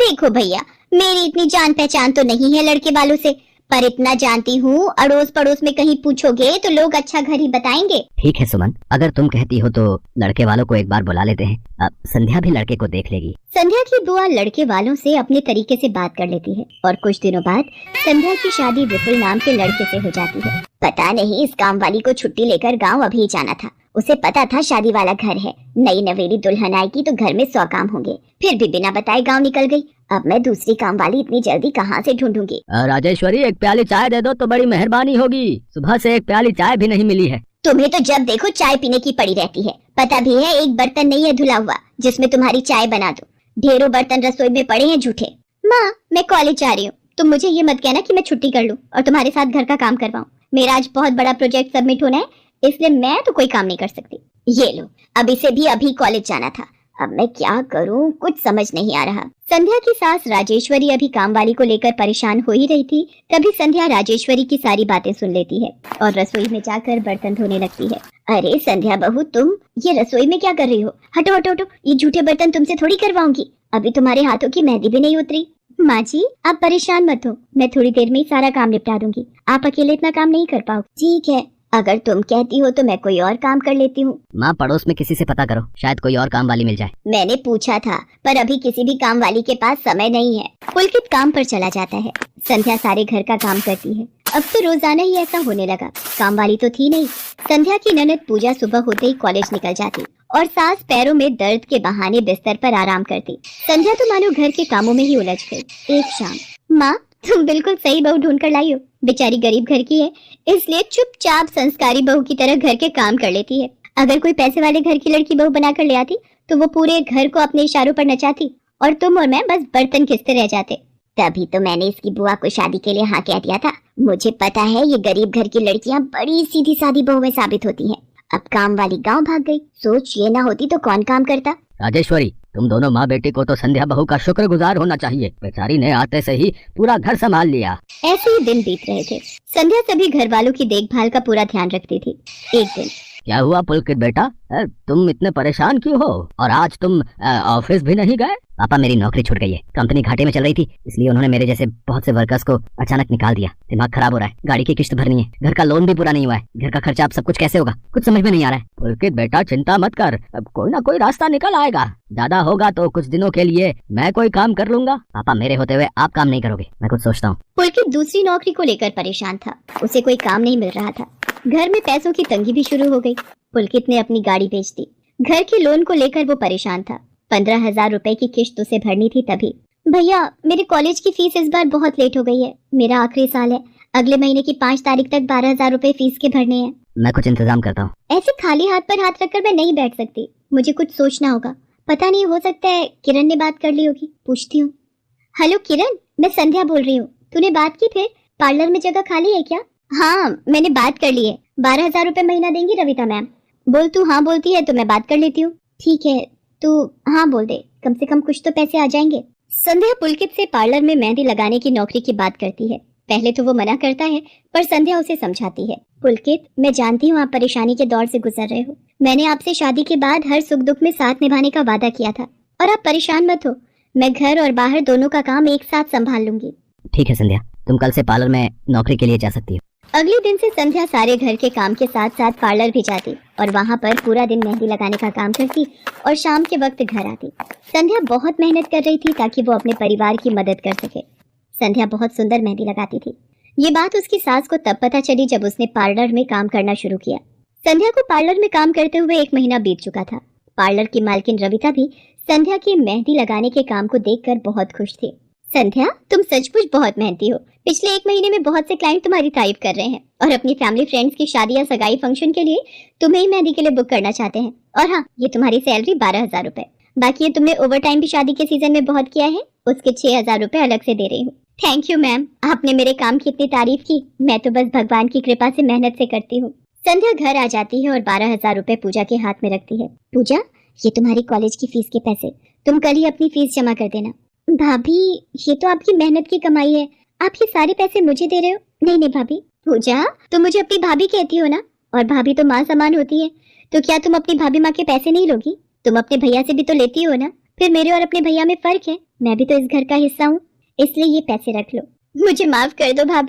देखो भैया, मेरी इतनी जान पहचान तो नहीं है लड़के वालों से, पर इतना जानती हूँ अड़ोस पड़ोस में कहीं पूछोगे तो लोग अच्छा घर ही बताएंगे। ठीक है सुमन, अगर तुम कहती हो तो लड़के वालों को एक बार बुला लेते हैं। अब संध्या भी लड़के को देख लेगी। संध्या की बुआ लड़के वालों से अपने तरीके से बात कर लेती है और कुछ दिनों बाद संध्या की शादी विपुल नाम के लड़के से हो जाती है। पता नहीं इस काम वाली को छुट्टी लेकर गाँव अभी जाना था। उसे पता था शादी वाला घर है, नई नवेली दुल्हन आएगी तो घर में 100 काम होंगे, फिर भी बिना बताए गांव निकल गई। अब मैं दूसरी काम वाली इतनी जल्दी कहाँ से ढूंढूंगी। राजेश्वरी, एक प्याली चाय दे दो तो बड़ी मेहरबानी होगी। सुबह से एक प्याली चाय भी नहीं मिली है। तुम्हें तो जब देखो चाय पीने की पड़ी रहती है। पता भी है एक बर्तन नहीं है धुला हुआ जिसमें तुम्हारी चाय बना दो। ढेरों बर्तन रसोई में पड़े हैं झूठे। माँ, मैं कॉलेज जा रही हूँ, तुम मुझे ये मत कहना कि मैं छुट्टी कर लूँ और तुम्हारे साथ घर का काम करवाऊँ। मेरा आज बहुत बड़ा प्रोजेक्ट सबमिट होना है, इसलिए मैं तो कोई काम नहीं कर सकती। ये लो, अब इसे भी अभी कॉलेज जाना था। अब मैं क्या करूं, कुछ समझ नहीं आ रहा। संध्या की सास राजेश्वरी अभी काम वाली को लेकर परेशान हो ही रही थी, तभी संध्या राजेश्वरी की सारी बातें सुन लेती है और रसोई में जाकर बर्तन धोने लगती है। अरे संध्या बहू, तुम ये रसोई में क्या कर रही हो? हटो हटो हटो, ये झूठे बर्तन तुमसे थोड़ी करवाऊंगी। अभी तुम्हारे हाथों की मेहंदी भी नहीं उतरी। माँ जी, आप परेशान मत हो, मैं थोड़ी देर में ही सारा काम निपटा दूंगी। आप अकेले इतना काम नहीं कर पाओ। ठीक है, अगर तुम कहती हो तो मैं कोई और काम कर लेती हूँ। माँ, पड़ोस में किसी से पता करो, शायद कोई और काम वाली मिल जाए। मैंने पूछा था, पर अभी किसी भी काम वाली के पास समय नहीं है। पुलकित काम पर चला जाता है, संध्या सारे घर का काम करती है। अब तो रोजाना ही ऐसा होने लगा। काम वाली तो थी नहीं। संध्या की ननद पूजा सुबह होते ही कॉलेज निकल जाती और सास पैरों में दर्द के बहाने बिस्तर पर आराम करती। संध्या तो मानो घर के कामों में ही उलझ गई। एक शाम, माँ तुम बिल्कुल सही बहू ढूंढ कर लाई हो। बेचारी गरीब घर की है, इसलिए चुपचाप संस्कारी बहू की तरह घर के काम कर लेती है। अगर कोई पैसे वाले घर की लड़की बहू बनाकर ले आती तो वो पूरे घर को अपने इशारों पर नचाती और तुम और मैं बस बर्तन घिसते रह जाते। तभी तो मैंने इसकी बुआ को शादी के लिए हाँ कह दिया था। मुझे पता है ये गरीब घर की लड़कियां बड़ी सीधी सादी बहुएं साबित होती हैं। अब काम वाली गांव भाग गई। सोच ये ना होती तो कौन काम करता। राजेश्वरी, तुम दोनों माँ बेटी को तो संध्या बहू का शुक्रगुजार होना चाहिए। बेचारी ने आते से ही पूरा घर संभाल लिया। ऐसे ही दिन बीत रहे थे। संध्या सभी घर वालों की देखभाल का पूरा ध्यान रखती थी। एक दिन, क्या हुआ पुलकित बेटा, तुम इतने परेशान क्यों हो? और आज तुम ऑफिस भी नहीं गए? पापा, मेरी नौकरी छूट गई है। कंपनी घाटे में चल रही थी, इसलिए उन्होंने मेरे जैसे बहुत से वर्कर्स को अचानक निकाल दिया। दिमाग खराब हो रहा है, गाड़ी की किस्त भरनी है, घर का लोन भी पूरा नहीं हुआ है, घर का खर्चा, अब सब कुछ कैसे होगा, कुछ समझ में नहीं आ रहा है। पुलकित बेटा, चिंता मत कर, अब कोई ना कोई रास्ता निकल आएगा। ज्यादा होगा तो कुछ दिनों के लिए मैं कोई काम कर लूंगा। पापा, मेरे होते हुए आप काम नहीं करोगे, मैं कुछ सोचता हूँ। पुलकित दूसरी नौकरी को लेकर परेशान था। उसे कोई काम नहीं मिल रहा था। घर में पैसों की तंगी भी शुरू हो गई। पुलकित ने अपनी गाड़ी बेच दी। घर के लोन को लेकर वो परेशान था। 15,000 रुपए की किश्त उसे भरनी थी। तभी, भैया मेरे कॉलेज की फीस इस बार बहुत लेट हो गई है। मेरा आखिरी साल है, अगले महीने की 5 तारीख तक 12,000 रुपए फीस के भरने हैं। मैं कुछ इंतजाम करता हूँ। ऐसे खाली हाथ पर हाथ रखकर मैं नहीं बैठ सकती, मुझे कुछ सोचना होगा। पता नहीं, हो सकता है किरण ने बात कर ली होगी, पूछती हूँ। हेलो किरण, मैं संध्या बोल रही हूँ। तूने बात की फिर? पार्लर में जगह खाली है क्या? हाँ, मैंने बात कर ली है। 12,000 रुपए महीना देंगी रविता मैम। बोल, तू हाँ बोलती है तो मैं बात कर लेती हूँ। ठीक है, तू हाँ बोल दे, कम से कम कुछ तो पैसे आ जाएंगे। संध्या पुलकित से पार्लर में मेहंदी लगाने की नौकरी की बात करती है। पहले तो वो मना करता है, पर संध्या उसे समझाती है। पुलकित, मैं जानती हूँ आप परेशानी के दौर से गुजर रहे हो। मैंने आपसे शादी के बाद हर सुख दुख में साथ निभाने का वादा किया था, और आप परेशान मत हो। मैं घर और बाहर दोनों का काम एक साथ संभाल लूंगी। ठीक है संध्या, तुम कल से पार्लर में नौकरी के लिए जा सकती हो। अगले दिन से संध्या सारे घर के काम के साथ साथ पार्लर भी जाती और वहाँ पर पूरा दिन मेहंदी लगाने का काम करती और शाम के वक्त घर आती। संध्या बहुत मेहनत कर रही थी ताकि वो अपने परिवार की मदद कर सके। संध्या बहुत सुंदर मेहंदी लगाती थी। ये बात उसकी सास को तब पता चली जब उसने पार्लर में काम करना शुरू किया। संध्या को पार्लर में काम करते हुए 1 महीना बीत चुका था। पार्लर की मालकिन रविता भी संध्या की मेहंदी लगाने के काम को देखकर बहुत खुश थी। संध्या, तुम सचमुच बहुत मेहनती हो। पिछले 1 महीने में बहुत से क्लाइंट तुम्हारी तारीफ कर रहे हैं और अपनी फैमिली फ्रेंड्स की शादी या सगाई फंक्शन के लिए तुम्हें ही मेहंदी के लिए बुक करना चाहते हैं। और हाँ, ये तुम्हारी सैलरी 12,000 रुपए। बाकी ये तुमने ओवर टाइम भी शादी के सीजन में बहुत किया है, उसके 6,000 रुपए अलग से दे रही हूँ। थैंक यू मैम, आपने मेरे काम की इतनी तारीफ की। मैं तो बस भगवान की कृपा से मेहनत से करती हूँ। संध्या घर आ जाती है और 12,000 रुपए पूजा के हाथ में रखती है। पूजा, ये तुम्हारी कॉलेज की फीस के पैसे, तुम कल ही अपनी फीस जमा कर देना। भाभी, ये तो आपकी मेहनत की कमाई है, आप ये सारे पैसे मुझे दे रहे हो? नहीं नहीं भाभी। पूजा, तुम मुझे अपनी भाभी कहती हो ना, और भाभी तो माँ समान होती है, तो क्या तुम अपनी भाभी माँ के पैसे नहीं लोगी? तुम अपने भैया से भी तो लेती हो ना, फिर मेरे और अपने भैया में फर्क है। मैं भी तो इस घर का हिस्सा हूँ, इसलिए ये पैसे रख लो। मुझे माफ कर दो भाभी।